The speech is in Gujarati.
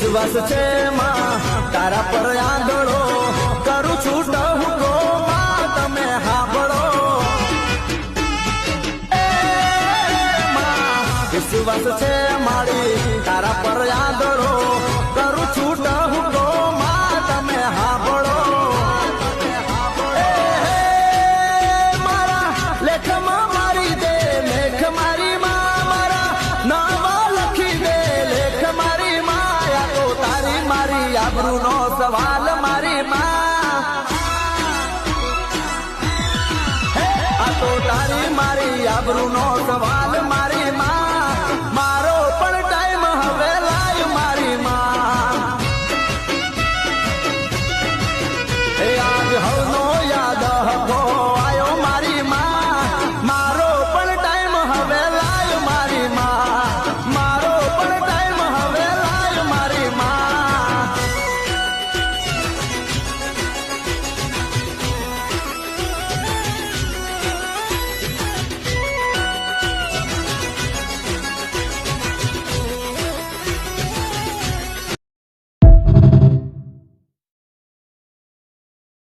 વિશ્વાસ છે માં તારા પર આંધળો કરું છું ટહુકો માં તમે હાંભળો વિશ્વાસ છે મારી તારા પર આંધળો કરું છું ટહુકો માં તમે હાંભળો મારા લેખમાં મારી દે લેખ મારી માં મારા નામ લખી દે લેખ મારી માં તો તારી મારી આબરૂનો સવાલ મારી માં આ તો તારી મારી આબરૂનો સવાલ